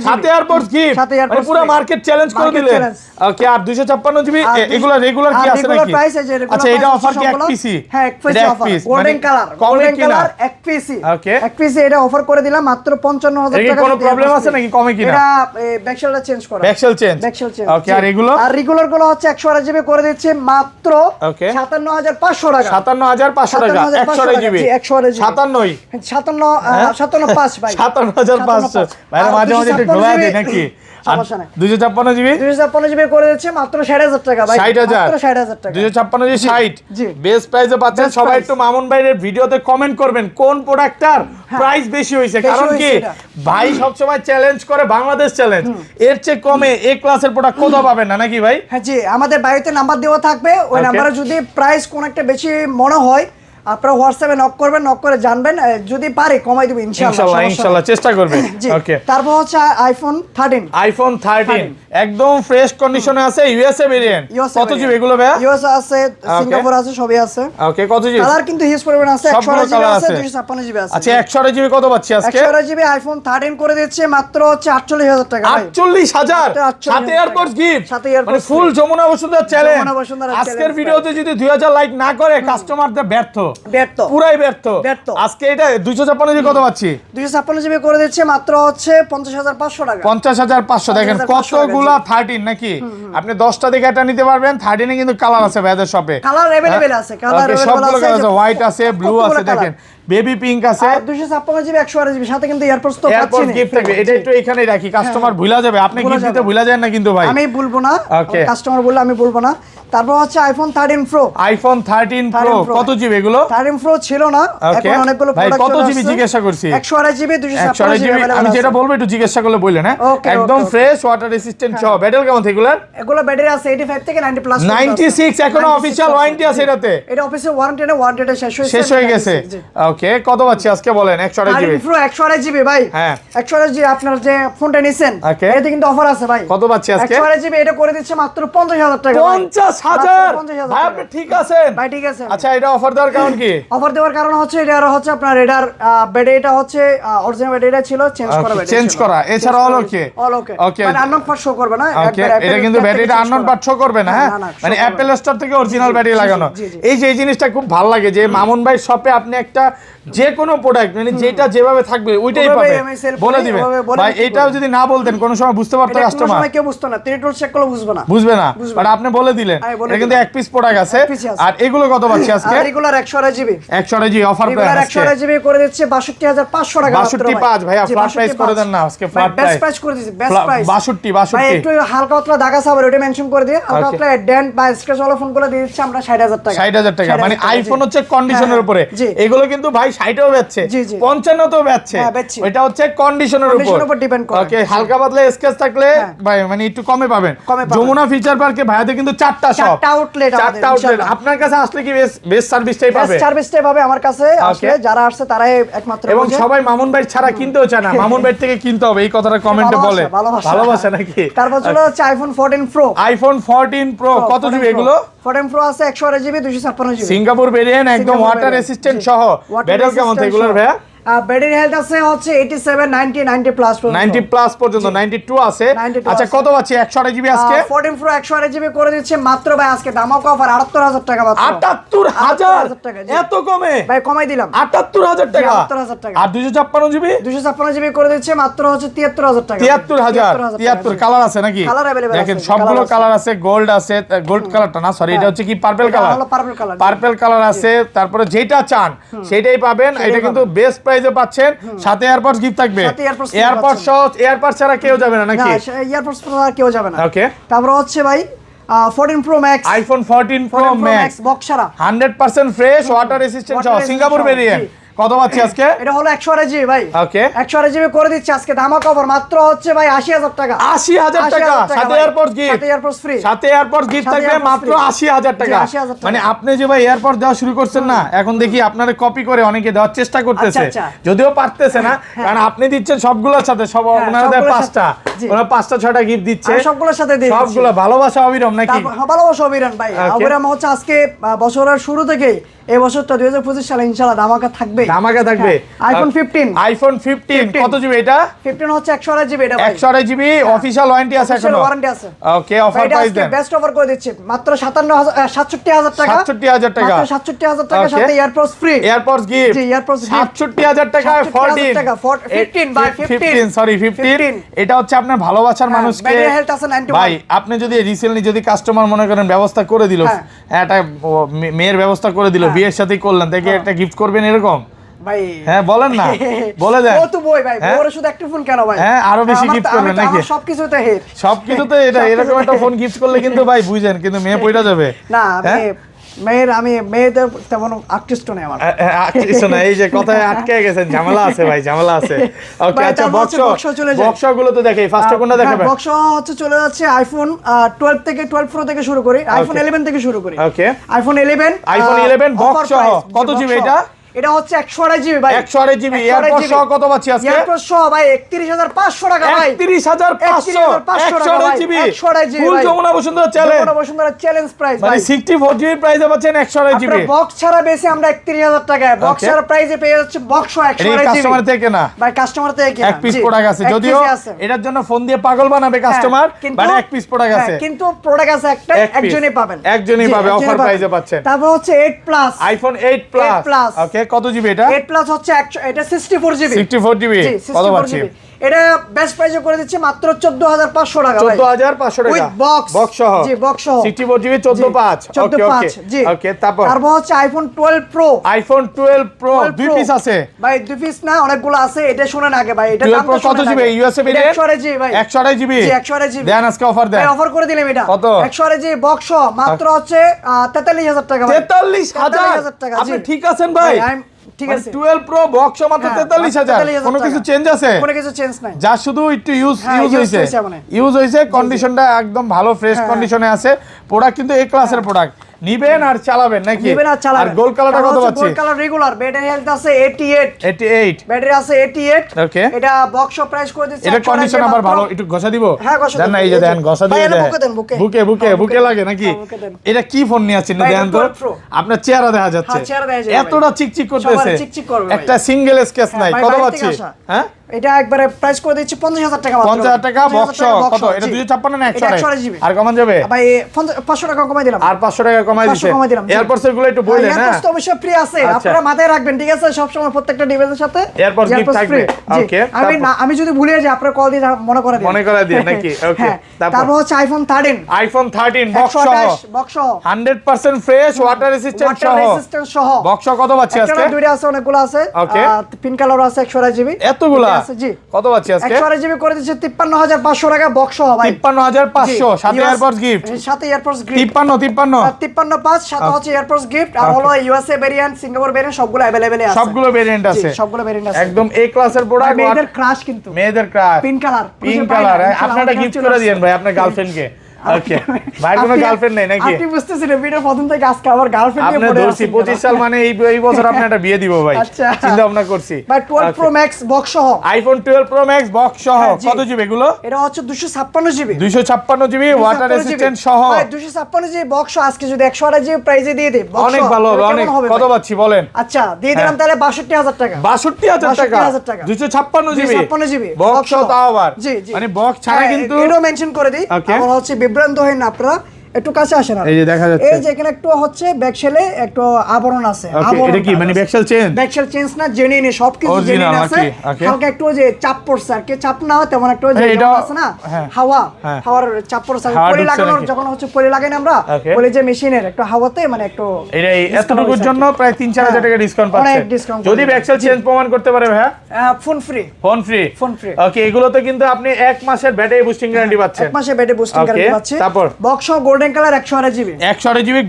সাথে এয়ারপডস গিফট, মানে পুরো মার্কেট চ্যালেঞ্জ করে দিলেন। ওকে আর 256 জিবি এগুলো রেগুলার কি আছে নাকি? আচ্ছা এটা অফার কি এক পিসি? হ্যাঁ এক পিসি অফার, গোল্ডেন কালার এক পিসি। ওকে এক পিসি এটা অফার করে দিলাম মাত্র 55000 টাকা। এর কোনো প্রবলেম আছে নাকি কমে কিনা? এটা ব্যাকশেলটা চেঞ্জ করা, ব্যাকশেল চেঞ্জ। ওকে আর এগুলো? আর রেগুলার গুলো হচ্ছে 128 জিবি করে দিচ্ছে মাত্র 57500 টাকা। 57500 টাকা 128 জিবি 57 575 ভাই, 57500 ভাই মাঝে মাঝে একটু ঘোলা দেই নাকি? সমস্যা নাই। 256 জিবি 256 জিবি করে দিচ্ছে মাত্র 60000 টাকা ভাই, মাত্র 60000 টাকা। 256 জিবি 60 জি বেস্ট প্রাইসে পাচ্ছেন। সবাই একটু মামুন ভাইয়ের ভিডিওতে কমেন্ট করবেন কোন প্রোডাক্টটার প্রাইস বেশি হইছে, কারণ কি ভাই সব সময় চ্যালেঞ্জ করে বাংলাদেশ চ্যালেঞ্জ, এর চেয়ে কমে এ ক্লাসের প্রোডাক্ট কোথাও পাবেন না নাকি ভাই? হ্যাঁ জি, আমাদের বাড়িতে নাম্বার দেওয়া থাকবে, ওই নম্বরে যদি প্রাইস কোন একটা বেশি মনে হয় আপনারা হোয়াটসঅ্যাপে নক করবেন, নক করে জানবেন, যদি পারি কমাই দেব ইনশাআল্লাহ। ইনশাআল্লাহ চেষ্টা করবে। ওকে, তারপর হচ্ছে আইফোন 13। আইফোন 13 একদম ফ্রেশ কন্ডিশনে আছে, ইউএসএ ভেরিয়েন্ট। কত জিবি এগুলো ভাই? ইউএস আছে, সিঙ্গাপুর আছে, সবই আছে। ওকে, কত জিবি? কালার কিন্তু হিউজ পরিমাণ আছে, 128 জিবি আছে, 256 জিবি আছে। আচ্ছা, 128 জিবি কত পাচ্ছি আজকে? 128 জিবি আইফোন 13 করে দিচ্ছে মাত্র হচ্ছে 48000 টাকা ভাই। 48000 সাথে এয়ারপোর্টস গিফট, মানে ফুল যমুনা বসুন্ধরা চ্যালেঞ্জ। আজকের ভিডিওতে যদি 2000 লাইক না করে কাস্টমারদের ব্যর্থ, পুরাই ব্যর্থ। আজকে এটা 256 জিবি কত পাচ্ছি? 256 জিবি করে দিচ্ছে মাত্র হচ্ছে 50500 টাকা। 50500। দেখেন কতগুলা 13 নাকি? আপনি 10টা দেখে এটা নিতে পারবেন। 13 এ কিন্তু কালার আছে ভাইদের শপে, কালার अवेलेबल আছে, কালার সবগুলো আছে, হোয়াইট আছে, ব্লু আছে, দেখেন বেবি পিঙ্ক আছে। 256 জিবি 128 জিবি সাথে কিন্তু এয়ারপোর্টস তো পাচ্ছেন, গিফট থাকবে। এটা একটু এখানেই রাখি, কাস্টমার ভুলা যাবে। আপনি গিফট দিতে ভুলা যাবেন না কিন্তু ভাই। আমি বলবো না, কাস্টমার বললে আমি বলবো না। তারপর হচ্ছে আইফোন 13 প্রো। আইফোন 13 প্রো কত জিবি এগুলো? 13 প্রো ছিল না, এখন অনেকগুলো প্রোডাক্ট কত জিবি জিজ্ঞাসা করছি? 128 জিবি 256 জিবি। আমি যেটা বলবো একটু জিজ্ঞাসা করলে বললেন। হ্যাঁ, একদম ফ্রেশ, ওয়াটার রেসিস্ট্যান্ট সহ। ব্যাটারি কেমন এগুলা? এগুলো ব্যাটারি আছে 85 থেকে 90 প্লাস। 96 এখনো অফিশিয়াল ওয়ারেন্টি আছে এটাতে? এটা অফিসিয়াল ওয়ারেন্টি না, ওয়ারেন্টিটা শেষ হয়ে গেছে। ওকে, কত পাচ্ছি আজকে বলেন? 128 জিবি প্রো 128 জিবি ভাই। হ্যাঁ, 128 জিবি আপনার যে ফোনটা নিছেন এতে কিন্তু অফার আছে ভাই। কত পাচ্ছি আজকে? 128 জিবি এটা করে দিচ্ছে মাত্র 50000 টাকা। 50000 ভাই, আপনি ঠিক আছেন ভাই? ঠিক আছে। আচ্ছা, এটা অফার দেওয়ার কারণ কি? অফার দেওয়ার কারণ হচ্ছে এটা হচ্ছে আপনার এটার ব্যাটারিটা হচ্ছে অরিজিনাল ব্যাটারিটা ছিল, চেঞ্জ করা। এছাড়া অল ওকে। ওকে, মানে আননোন পার্ট শো করবে না। এটা কিন্তু ব্যাটারিটা আননোন পার্ট শো করবে না। হ্যাঁ, মানে অ্যাপল স্টোর থেকে অরিজিনাল ব্যাটারি লাগানো। এই জিনিসটা খুব ভালো লাগে যে মামুন ভাই শপে আপনি একটা যে কোনো প্রোডাক্ট মানে যেটা যেভাবে থাকবে ওইটাই পাবে, বলে দিবেন। ভাই এটাও যদি না বলতেন কোনো সময় বুঝতে পারতো কাস্টমার। সময় কেউ বুঝতো না, টেরিটরি চেক করলে বুঝবে না, বাট আপনি বলে দিলেন। এটা কিন্তু এক পিস প্রোডাক্ট আছে। আর এগুলো কত পাচ্ছি আজকে? Regular 128 GB. 128 GB offer price আজকে 128 জিবি করে দিচ্ছে 62500 টাকা মাত্র। 62.5 ভাইয়া, ফ্ল্যাট প্রাইস করে দেন না আজকে। ফ্ল্যাট প্রাইস করে দিছি, বেস্ট প্রাইস 62 ভাই। একটু হালকা পাতলা দাগা সাবার ওটা মেনশন করে দিয়ে, হালকা পাতলা ডেন্ট বা স্ক্র্যাচ ওয়ালা ফোন করে দিয়ে দিচ্ছি আমরা 60000 টাকা। 60000 টাকা মানে আইফোন হচ্ছে কন্ডিশনের উপরে। এগুলো কিন্তু ভাই 60ও বেচছে, 55তেও বেচছে। এটা হচ্ছে কন্ডিশনের উপর ডিপেন্ড করে। ওকে, হালকা পাতলা স্কেচ থাকলে ভাই মানে একটু কমে পাবেন। যমুনা ফিচার পার্কে ভাইয়াদের কিন্তু 4টা শপ, 4টা আউটলেট। আপনার কাছে আসলে কি বেস্ট সার্ভিসটাই পাবে? বেস্ট সার্ভিসটাই পাবে আমার কাছে আসলে। যারা আসছে তারাই একমাত্র। এবং সবাই মামুন ভাই ছাড়া কিনতেও চায় না, মামুন ভাই থেকে কিনতে হবে, এই কথাটা কমেন্টে বলে। ভালোবাসা নাকি? তারপর চলে হচ্ছে আইফোন 14 প্রো। আইফোন 14 প্রো কত জিবি এগুলো? 14 প্রো আছে 128 জিবি 256 জিবি। সিঙ্গাপুর ভেরিয়েন্ট, একদম ওয়াটার রেসিস্ট্যান্ট সহ। ব্যাটারি কেমন এগুলোর ভাইয়া? ব্যাটারি হেলথ আছে হচ্ছে 87 90 90 প্লাস পর্যন্ত। 90 প্লাস পর্যন্ত, 92 আছে। আচ্ছা, কত পাচ্ছি 128 জিবি আজকে? 14 প্রো 128 জিবি করে দিচ্ছে মাত্র ভাই আজকে ধামাকা অফার 78000 টাকা মাত্র। 78000 টাকা? এত কমে ভাই? কমাই দিলাম 78000 টাকা। 78000 টাকা। আর 256 জিবি? 256 জিবি করে দিচ্ছে মাত্র হচ্ছে 73000 টাকা। 73000 কালার আছে নাকি? কালার अवेलेबल আছে, দেখেন সবগুলো কালার আছে। গোল্ড আছে, গোল্ড কালারটা না, সরি এটা হচ্ছে কি পার্পল কালার। পার্পল কালার আছে। তারপরে যেটা চান সেটাই পাবেন। এটা কিন্তু বেস্ট প্রাইসে পাচ্ছেন, সাথে এয়ারপডস গিফট থাকবে। এয়ারপডস সহ, এয়ারপডস ছাড়া কেউ যাবে না নাকি? না, এয়ারপডস ছাড়া কেউ যাবে না। ওকে, তারপর হচ্ছে ভাই 14 pro max. IPhone 14 pro max box ছাড়া 100% ফ্রেশ, ওয়াটার রেসিস্ট্যান্ট সহ, সিঙ্গাপুর ভেরিয়েন্ট। কত পাচ্ছি আজকে? এটা হলো 128 জিবি ভাই। ওকে, 128 জিবি করে দিচ্ছি আজকে ধামাকা অফার মাত্র হচ্ছে ভাই 80000 টাকা। 80000 টাকা সাথে এয়ারপডস গিফট। সাথে এয়ারপডস ফ্রি। সাথে এয়ারপডস গিফট থাকবে মাত্র 80000 টাকা। মানে আপনি যে ভাই এয়ারপডস দেওয়া শুরু করছেন না, এখন দেখি আপনারা কপি করে অনেকে দেওয়ার চেষ্টা করতেছে, যদিও পারতেছে না, কারণ আপনি দিচ্ছেন সবগুলোর সাথে। সব ওনারা দেয় 5টা, ওরা 5টা 6টা গিফট দিচ্ছে, সবগুলোর সাথে দিই। সবগুলো ভালোবাসা অবিরাম নাকি? ভালোবাসা অবিরাম ভাই। অবিরাম হচ্ছে আজকে বছরের শুরু থেকে এই বছরটা 2025 সালে ইনশাআল্লাহ ধামাকা থাকবে। ধামাকা থাকবে। আইফোন 15। আইফোন 15 কত জিবি এটা? 15 হচ্ছে 128 জিবি। এটা 128 জিবি অফিশিয়াল ওয়ারেন্টি আছে এখনো? ওয়ারেন্টি আছে। ওকে, অফার প্রাইস দেন। বেস্ট অফার করে দিচ্ছি মাত্র 67000 টাকা। 67000 টাকা। মাত্র 67000 টাকা সাথে এয়ারপডস ফ্রি। AirPods gift. জি, এয়ারপডস গিফট। 67000 টাকা 14 টাকা 15 বাই 15 সরি 15। এটা হচ্ছে আপনার ভালোবাসার মানুষকে। ব্যাটারি হেলথ আছে 91। ভাই আপনি যদি রিসেন্টলি যদি কাস্টমার মনে করেন ব্যবস্থা করে দিল, একটা মেয়ের ব্যবস্থা করে দিল, বিয়ের সাথে করলেন, দেখে একটা গিফট করবেন এরকম ভাই? হ্যাঁ বলেন না, বলে দেন। ও তো বই ভাই, বড় শুধু একটা ফোন কেন ভাই? হ্যাঁ, আরো বেশি গিফট করবেন নাকি? সবকিছুতে হেড, সবকিছুতে এটা এরকম একটা ফোন গিফট করলে কিন্তু ভাই বুঝেন কিন্তু মেয়ে পয়টা যাবে। না আমি মেয়েদের তেমন আকৃষ্ট নেই আমার। কিছু না, এই যে কথায় আটকে গেছেন, ঝামেলা আছে ভাই, ঝামেলা আছে। ওকে, আচ্ছা বক্স গুলো তো দেখাই, ফার্স্টে কোনটা দেখাবেন? বক্স হচ্ছে চলে যাচ্ছে আইফোন 12 থেকে 12 প্রো থেকে শুরু করি, আইফোন 11 থেকে শুরু করি। ওকে, আইফোন 11 বক্স সহ কত জিবি এটা? এটা হচ্ছে 128 জিবি ভাই, 128 জিবি। এয়ারপড সহ কত পাচ্ছি আজকে? এয়ারপড সহ ভাই 31500 টাকা ভাই, 31500 GB, 128 GB full Jamuna Bashundhara challenge, Jamuna Bashundhara challenge price মানে ভাই। 64 জিবি প্রাইসে পাচ্ছেন 128 জিবি। আমরা বক্স ছাড়া বেশি আমরা 31000 টাকায়, বক্স ছাড়া প্রাইসে পেয়ে যাচ্ছে বক্স 128 জিবি। কাস্টমার থেকে না ভাই, কাস্টমার থেকে কিনা এক পিস প্রোডাক্ট আছে, যদিও এটার জন্য ফোন দিয়ে পাগল বানাবে কাস্টমার, মানে এক পিস প্রোডাক্ট আছে, কিন্তু প্রোডাক্ট আছে একটা, একজনই পাবেন, একজনই পাবে, অফার প্রাইসে পাচ্ছেন। তারপর হচ্ছে 8 প্লাস, আইফোন 8 প্লাস। ওকে, কত জিবি এটা? 8 প্লাস হচ্ছে এটা 64 জিবি, 64 জিবি কত পাচ্ছি? এটা বেস্ট প্রাইসে করে দিচ্ছি মাত্র 14500 টাকা ভাই, 14500 টাকা উইথ বক্স, বক্স সহ। জি, বক্স সহ 64 জিবি 145। ওকে ওকে জি। ওকে, তারপর হচ্ছে আইফোন 12 প্রো, আইফোন 12 প্রো দুই পিস আছে ভাই, দুই পিস না অনেকগুলো আছে, এটা শুনেন আগে ভাই, এটা 12 প্রো কত জিবি? ইউএসএ ভেরিয়েন্ট 128 জিবি ভাই, 128 জিবি, জি 128 জিবি দেন আজকে অফার দেন, ভাই অফার করে দিলাম এটা কত? 128 জিবি বক্স সহ মাত্র হচ্ছে 43000 টাকা ভাই, 43000 টাকা। আপনি ঠিক আছেন ভাই? ঠিক আছে, 12 প্রো বক্স মাত্র 43000। কোনো কিছু চেঞ্জ আছে? কোনো কিছু চেঞ্জ নাই, যা শুধু একটু ইউজ হইছে, কন্ডিশনটা একদম ভালো ফ্রেশ কন্ডিশনে আছে। প্রোডাক্ট কিন্তু এ ক্লাসের প্রোডাক্ট, নিবেন আর চালাবেন নাকি? আর গোল্ড কালারটা কত পাচ্ছি? Gold colour regular, battery health আছে 88, ব্যাটারি আছে 88। ওকে, এটা বক্স প্রাইস করে দিচ্ছি, এটা কন্ডিশন আবার ভালো, একটু ঘষা দিব? হ্যাঁ ঘষা দেন না, এই যে দেন ঘষা দিয়ে দেন, বুকে লাগে নাকি? এটা কি ফোন নিয়ে আছেন দেন তো, আপনার চেহারা দেখা যাচ্ছে, এতটা চিকচিক করতেছে, একটা সিঙ্গেল স্কেচ নাই। কত পাচ্ছি? হ্যাঁ, এটা একবারে প্রাইস করে দিচ্ছি 50000 টাকা মাত্র, 50000 টাকা বক্স কত? এটা 256 না 128 জিবি, আর কমান যাবে ভাই 500 টাকা কমাই দিলাম, আর 500 টাকা কমাই দিছে। এয়ারপডস গুলো একটু বললেন না? এয়ারপডস তো অবশ্যই ফ্রি আছে, আপনারা মাথায় রাখবেন, ঠিক আছে? সব সময় প্রত্যেকটা ডিভাইসের সাথে এয়ারপডস গিফট থাকবে। ওকে, আমি যদি ভুলে যাই আপনারা কল দিয়ে মনে করে দিন নাকি? ওকে, তারপর হচ্ছে আইফোন 13 বক্স সহ 100% ফ্রেশ, ওয়াটার রেজিস্ট্যান্ট সহ। বক্স কত পাচ্ছি আজকে? দুইটা আছে, অনেকগুলো আছে, পিঙ্ক কালার আছে 128 জিবি, এতগুলা আছে জি। কত পাচ্ছি আজকে? 128 জিবি করে দিচ্ছে 53500 টাকা বক্স সহ ভাই, 53500 সাথে এয়ারপডস গিফট, সাথে এয়ারপডস গিফট 53 সাথে হচ্ছে এয়ারপডস গিফট, আর হলো ইউএসএ ভেরিয়েন্ট, সিঙ্গাপুর ভেরিয়েন্ট, সবগুলো अवेलेबल আছে, সবগুলো ভেরিয়েন্ট আছে, সবগুলো ভেরিয়েন্ট আছে, একদম এ ক্লাসের প্রোডাক্ট। মেয়েদের ক্রাশ, কিন্তু মেয়েদের ক্রাশ পিঙ্ক কালার, আপনারা গিফট করে দিয়েন ভাই আপনার গার্লফ্রেন্ডকে। ওকে, ভাই কোনো গার্লফ্রেন্ড নাই নাকি? আপনি বুঝতেছেন ভিডিও প্রথম থেকে আজকে আমার গার্লফ্রেন্ড নিয়ে পড়ে আছে। 25 সাল মানে এই বছর আপনি একটা বিয়ে দিব ভাই, চিন্তা ভাবনা করছি ভাই। 12 প্রো ম্যাক্স বক্স সহ, আইফোন 12 প্রো ম্যাক্স বক্স সহ কত জিবি এগুলো? এটা হচ্ছে 256 জিবি, 256 জিবি ওয়াটার রেজিস্ট্যান্ট সহ ভাই, 256 জিবি বক্স আজকে যদি 128 জিবি প্রাইসে দিয়ে দেই, অনেক ভালো হবে, অনেক। কত পাচ্ছি বলেন? আচ্ছা, দিয়ে দিলাম তাহলে 62000 টাকা, 62000 টাকা 256 জিবি বক্স সহ, তাও আবার মানে বক্স ছাড়া কিন্তু এটা মেনশন করে দিই, আমার হচ্ছে বিভ্রান্ত হন আপনারা, একটু কাছে আসেন। এই যে দেখা যাচ্ছে, এই যে এখানে একটু হচ্ছে ব্যাকশেলে একটু আবরণ আছে, এটা কি মানে ব্যাকশেল চেঞ্জ? ব্যাকশেল চেঞ্জ না, জেনুইন, সবকিছু জেনুইন আছে, হালকা একটু যে চাপ পড়ছে আর কি, চাপ না হয় তেমন একটু যে আছে না হাওয়ার চাপ পড়ছে, পলি লাগানোর যখন হচ্ছে পলি লাগাই আমরা, পলি যে মেশিনের একটু হাওয়াতে মানে একটু এই এতটুকুর জন্য প্রায় 3-4000 টাকা ডিসকাউন্ট পাচ্ছেন যদি ব্যাকশেল চেঞ্জ প্রমাণ করতে পারে ভাই। Phone free. ওকে, এগুলোতে কিন্তু আপনি 1 মাসের ব্যাটারি বুস্টিং গ্যারান্টি পাচ্ছেন, 1 মাসের ব্যাটারি বুস্টিং গ্যারান্টি পাচ্ছেন। তারপর box golden colour 128 GB, 128 GB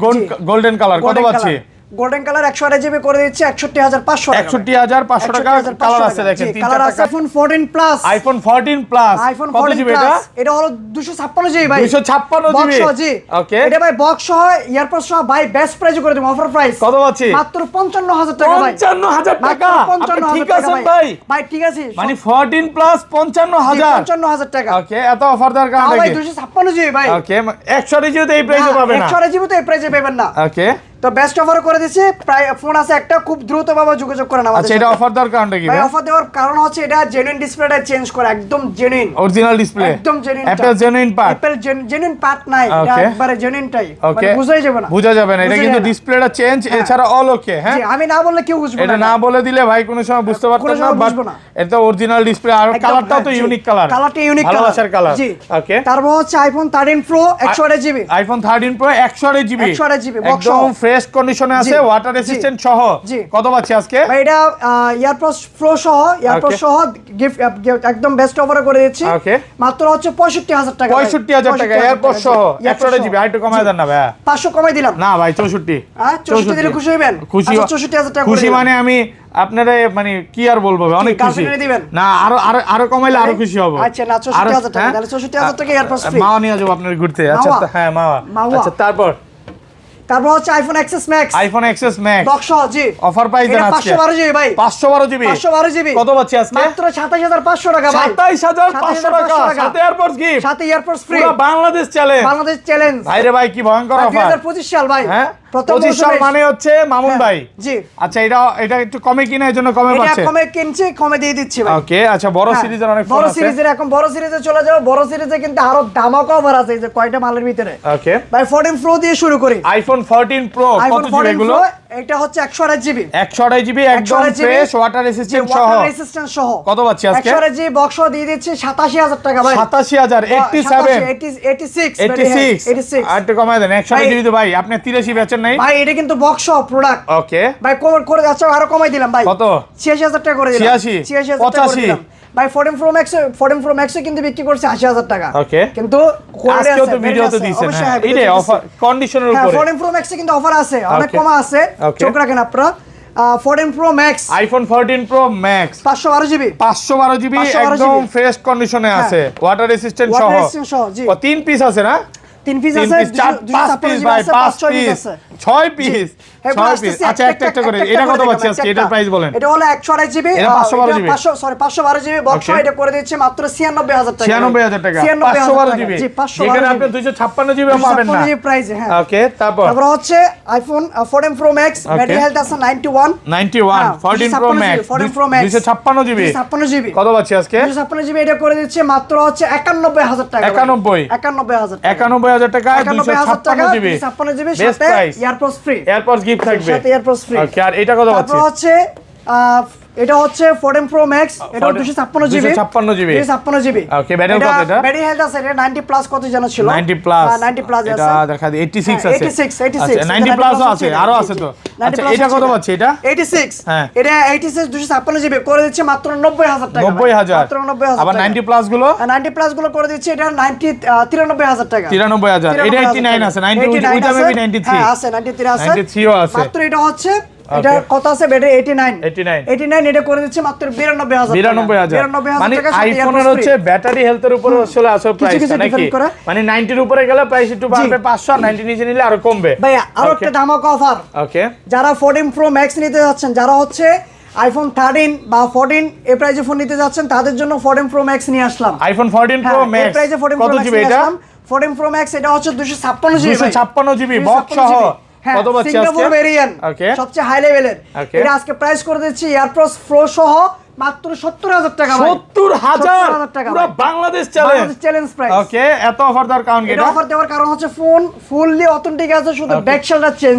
golden colour কত পাচ্ছি? গোল্ডেন কালার 128 জিবি করে দিচ্ছে 61500 টাকা, 61500 টাকা কালার আছে, দেখেন কালার আছে। আইফোন 14 প্লাস, আইফোন 14 প্লাস কত জিবি এটা? এটা হলো 256 জিবি ভাই, 256 জিবি জি। ওকে, এটা ভাই বক্স সহ এয়ারপড সহ ভাই বেস্ট প্রাইসে করে দেব, অফার প্রাইস কত পাচ্ছি? মাত্র 55000 টাকা ভাই, 55000 টাকা। আপনি ঠিক আছেন ভাই? ভাই ঠিক আছে, মানে 14 প্লাস 55000 টাকা। ওকে, এত অফার দেওয়ার কারণ কি? ভাই 256 জিবি ভাই, ওকে 128 জিবি তে এই প্রাইসে পাবেন না, 128 জিবি তো এই প্রাইসে পাবেন না। ওকে, তো বেস্ট অফার করে দিয়েছি, প্রায় ফোন আছে একটা, খুব দ্রুত ভাবে যোগাযোগ করেন আমাদের। আচ্ছা, এটা অফার দেওয়ার কারণটা কি? ভাই অফার দেওয়ার কারণ হচ্ছে এটা জেনুইন ডিসপ্লেটা চেঞ্জ করে, একদম জেনুইন অরিজিনাল ডিসপ্লে, একদম genuine, Apple genuine part, Apple genuine part নাই, এটা একবারে জেনুইনটাই, মানে বুঝাই যাবে না, বুঝা যাবে না, এটা কিন্তু ডিসপ্লেটা চেঞ্জ, এছাড়া অল ওকে। হ্যাঁ, আমি না বললে কেউ বুঝবে না, এটা না বলে দিলে ভাই কোনো সময় বুঝতে পারতাম না, বাট এটা অরিজিনাল ডিসপ্লে, আর কালারটাও তো ইউনিক কালার, কালারটা ইউনিক কালার, ভালোবাসার কালার। ওকে, তারপর হচ্ছে iPhone 13 pro 128 GB, iPhone 13 pro 128 GB, 128 GB একদম ফ্রেশ ফ্রেশ কন্ডিশনে আছে, ওয়াটার রেসিস্ট্যান্ট সহ। কত পাচ্ছি আজকে ভাই? এটা এয়ারপডস প্রো সহ, এয়ারপডস সহ গিফট একদম বেস্ট অফারে করে দিচ্ছি। মাত্র হচ্ছে 65000 টাকা। 65000 টাকা এয়ারপডস সহ 100 জিবি। আর একটু কমায় দেন না ভাই। 500 কমাই দিলাম না ভাই, 64। হ্যাঁ 64 দিলে খুশি হবেন? খুশি। 64000 টাকা খুশি মানে আমি আপনারে মানে কি আর বলবো, অনেক খুশি। না আরো আরো আরো কমাইলে আরো খুশি হব। আচ্ছা না 64000 টাকা, তাহলে 64000 টাকা এয়ারপডস ফ্রি। মাওয়া নিয়ে যাব আপনার ঘুরতে। আচ্ছা হ্যাঁ মাওয়া। আচ্ছা তারপর হচ্ছে iPhone XS Max. IPhone XS Max box জি অফার প্রাইস দেন আজকে 512 জিবি ভাই। 512 জিবি। 512 জিবি কত পাচ্ছি আজকে? মাত্র 27500 টাকা ভাই। 27500 টাকা সাথে এয়ারপডস গিফট, সাথে এয়ারপডস ফ্রি। পুরো বাংলাদেশ চ্যালেঞ্জ। বাংলাদেশ চ্যালেঞ্জ ভাই রে ভাই কি ভয়ঙ্কর অফার। 2025 সাল ভাই। হ্যাঁ প্রথম 25 সাল মানে হচ্ছে মামুন ভাই। জি আচ্ছা এটা একটু কমে কিনা এর জন্য কমে পাচ্ছে। এটা কমে কিনছি, কমে দিয়ে দিচ্ছি ভাই। ওকে আচ্ছা বড় সিরিজের অনেক ফোন আছে। বড় সিরিজের এখন বড় সিরিজে চলে যাও। বড় সিরিজে কিন্তু আরো ধামাকা অফার আছে, এই যে কয়টা মালের ভিতরে। ওকে ভাই 14 প্রো দিয়ে শুরু করি। আইফোন 14 প্রো কত জিবি এগুলো? এটা হচ্ছে 128 জিবি। 128 জিবি একদম ফ্রেশ ওয়াটার রেসিস্ট্যান্ট সহ। ওয়াটার রেসিস্ট্যান্ট সহ। কত পাচ্ছি আজকে? 128 জিবি বক্স দিয়ে দিচ্ছি 87000 টাকা ভাই। 87000 87 86 আর একটু কমায় দেন। 128 জিবি তো ভাই আপনি 83 বেচেন নাই ভাই। এটা কিন্তু বক্স প্রোডাক্ট। ওকে ভাই কম করে যাচ্ছে, আরো কমাই দিলাম ভাই। কত? 86000 টাকা করে দিলাম। 86 টাকা করে দিলাম ভাই। 14 প্রো ম্যাক্স কিন্তু বিক্রি করছে 80000 টাকা। ওকে কিন্তু আজকেও তো ভিডিওতে দিয়েছেন। এই অফার কন্ডিশনের উপরে 14 প্রো ম্যাক্সে কিন্তু অফার আছে, অনেক কমা আছে, চোখ রাখেন আপনারা। 14 pro max iPhone 14 pro max 512 GB 512 GB একদম ফ্রেশ কন্ডিশনে আছে, ওয়াটার রেসিস্ট্যান্ট সহ। জি 3 পিস আছে না? 3 পিস আছে, 5 পিস ভাই, 5 পিস 6 পিস 6 পিস। আচ্ছা একটা করে এটা কত পাচ্ছি আজকে? এটার প্রাইস বলেন। এটা হলো 128 জিবি, এটা 512 জিবি, 512 জিবি বক্স। এটা করে দিচ্ছে মাত্র 96000 টাকা। 96000 টাকা 512 জিবি। এখানে আপনি 256 জিবি পাবেন না প্রাইসে। হ্যাঁ ওকে তারপর হচ্ছে iPhone 14 pro max, battery health আছে 91 14 প্রো ম্যাক্স 256 জিবি 256 জিবি। কত পাচ্ছি আজকে? 256 জিবি এটা করে দিচ্ছে মাত্র হচ্ছে 91000 টাকা। 91000 টাকা 256 জিবি 256 জিবি বেস্ট সাথে price. AirPods free. AirPods gift থাকবে সাথে এয়ারপডস ফ্রি। ওকে আর এটা কত পাচ্ছি? তারপর হচ্ছে এটা হচ্ছে 14 প্রো ম্যাক্স, এটা 256 জিবি 256 জিবি। ওকে ব্যাটারি কত এটা? ব্যাটারি হেলথ আছে এটা 90 প্লাস কত জানা ছিল? 90 প্লাস 90 প্লাস এটা আছে। দেখা দি 86 আছে। 86 90 প্লাস আছে, আরো আছে তো। আচ্ছা এটা কত পাচ্ছি এটা? 86 হ্যাঁ এটা 86 256 জিবি করে দিচ্ছে মাত্র 90000 টাকা। 90000 মাত্র 90000 আবার 90 প্লাস গুলো? 90 প্লাস গুলো করে দিচ্ছে এটা 93000 টাকা। 93000 এটা 89 আছে, 90 ওইটা মেবি 93। হ্যাঁ আছে 93 আছে, 93 ও আছে। মাত্র এটা হচ্ছে এটা কত আছে? ব্যাটারি 89 এটা করে দিচ্ছে মাত্র 92000 মানে আইফোনের হচ্ছে ব্যাটারি হেলথের উপরে আসলে আসল প্রাইসটা নাকি? মানে 90 এর উপরে গেলে প্রাইস একটু বাড়বে 500, আর 90 নিচে নিলে আরো কমবে। ভাই আরো একটা ধামাকা অফার। ওকে যারা 14 প্রো ম্যাক্স নিতে যাচ্ছেন, যারা হচ্ছে আইফোন 13 বা 14 এই প্রাইসে ফোন নিতে যাচ্ছেন, তাদের জন্য 14 প্রো ম্যাক্স নিয়ে আসলাম। আইফোন 14 প্রো ম্যাক্স এই প্রাইসে 14 কত জিবি এটা? 14 প্রো ম্যাক্স এটা হচ্ছে 256 জিবি 256 জিবি বক্স সহ। কত পাচ্ছি আজকে? সিঙ্গাপুর ভেরিয়েন্ট সবচেয়ে হাই লেভেলের। এটা আজকে প্রাইস করে দিচ্ছি এয়ারপডস প্রো সহ মাত্র 70000 টাকা। 70000 টাকা পুরো বাংলাদেশ চ্যালেঞ্জ প্রাইস। ওকে এত অফার দেওয়ার কারণ কি? এটা অফার দেওয়ার কারণ হচ্ছে ফোন ফুললি অথেন্টিক আছে, শুধু ব্যাকশেলটা চেঞ্জ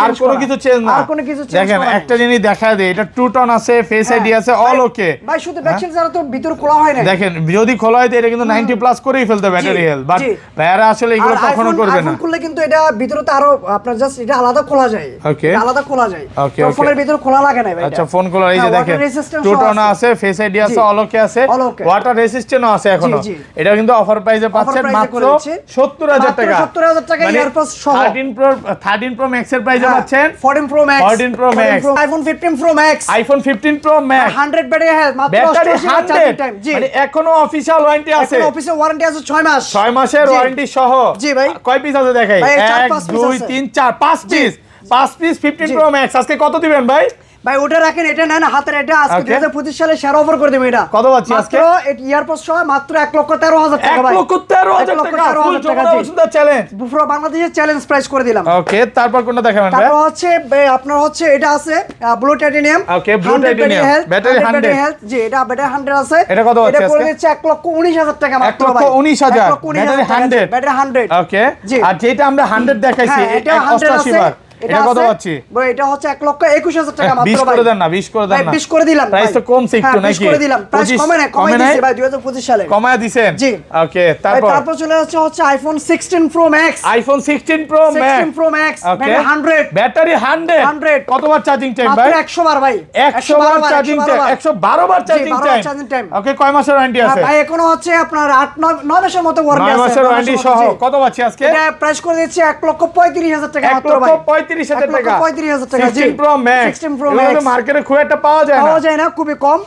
আর কোনো কিছু চেঞ্জ না। আর কোনো কিছু চেঞ্জ দেখেন একটা জিনিস দেখায় দেই, এটা টু টোন আছে, ফেস আইডি আছে, অল ওকে ভাই। শুধু ব্যাকশেল ছাড়া তো ভিতর খোলা হয় না। দেখেন যদি খোলা হয় তো এটা কিন্তু 90 প্লাস করেই ফেলতে ব্যাটারি হেলথ, বাট ভাইরা আসলে এগুলো কখনো করবে না। আইফোন খুললে কিন্তু এটা ভিতরে তো আরো আপনার জাস্ট এটা আলাদা খোলা যায়। ওকে আলাদা খোলা যায়, তো ফোনের ভিতর খোলা লাগে না ভাই। আচ্ছা ফোন খোলা এই যে দেখেন টু টোন আছে, ফেস আইডি আছে, অল ওকে আছে, ওয়াটার রেসিস্ট্যান্ট আছে এখনো। এটা কিন্তু অফার প্রাইসে পাচ্ছেন মাত্র 70000 টাকা। 70000 টাকা এয়ারপডস সহ। 13 প্রো ম্যাক্স এর প্রাইসে পাচ্ছেন 14 pro max iPhone 15 pro max 100 battery health মাত্র 100 মানে এখনো অফিশিয়াল ওয়ারেন্টি আছে। এখনো অফিসিয়াল ওয়ারেন্টি আছে 6 মাস। 6 মাসের ওয়ারেন্টি সহ। জি ভাই কয় পিস আছে দেখাই? 1 2 3 4 5 পিস 15 প্রো ম্যাক্স আজকে কত দিবেন ভাই? ভাই ওটা রাখেন, এটা নেন হাতের। এটা আজকে 2025 সালে সেরা অফার করে দেব। এটা কত পাচ্ছি আজকে? এয়ারপডস সহ মাত্র 1,13,000 টাকা ভাই। 1,13,000 টাকা ফুল জমা চ্যালেঞ্জ, পুরো বাংলাদেশের চ্যালেঞ্জ প্রাইস করে দিলাম। ওকে তারপর কোনটা দেখাবেন ভাই? তারপর হচ্ছে আপনার হচ্ছে এটা আছে ব্লু টাইটানিয়াম। ওকে ব্লু টাইটানিয়াম ব্যাটারি 100 জি এটা ব্যাটারি 100 আছে। এটা কত পাচ্ছি আজকে? এটা করে দিচ্ছে 1,19,000 টাকা মাত্র ভাই। 1,19,000 ব্যাটারি 100। ব্যাটারি 100 ওকে আর যেটা আমরা 100 দেখাইছি এটা 188 বার এটা কত পাচ্ছি ভাই এটা হচ্ছে 1,21,000 টাকা মাত্র 20 ভাই করে দেন না 20 করে দেন না 20 করে দিলাম প্রাইস তো কমছে একটু নাকি 20 করে দিলাম প্রাইস কমে দিয়েছি ভাই 2025 সালে কমায় দিবেন জি ওকে তারপর চলে হচ্ছে iPhone 16 pro max iPhone 16 pro max 16 pro max ওকে 100 ব্যাটারি 100 কতবার চার্জিং টাইম ভাই মাত্র 100 বার ভাই 100 বার চার্জিং টাইম 112 বার চার্জিং টাইম ওকে কয় মাসের ওয়ারেন্টি আছে ভাই এখনো হচ্ছে আপনার 9 মাসের মতো ওয়ারেন্টি আছে 9 মাসের ওয়ারেন্টি সহ কত পাচ্ছি আজকে এটা প্রাইস করে দিচ্ছি 1,35,000 টাকা মাত্র ভাই 1,35,000 টাকা 1,35,000 টাকা 16 প্রো ম্যাক্স 16 প্রো ম্যাক্স মার্কেটে খুব একটা পাওয়া যায় না খুবই কম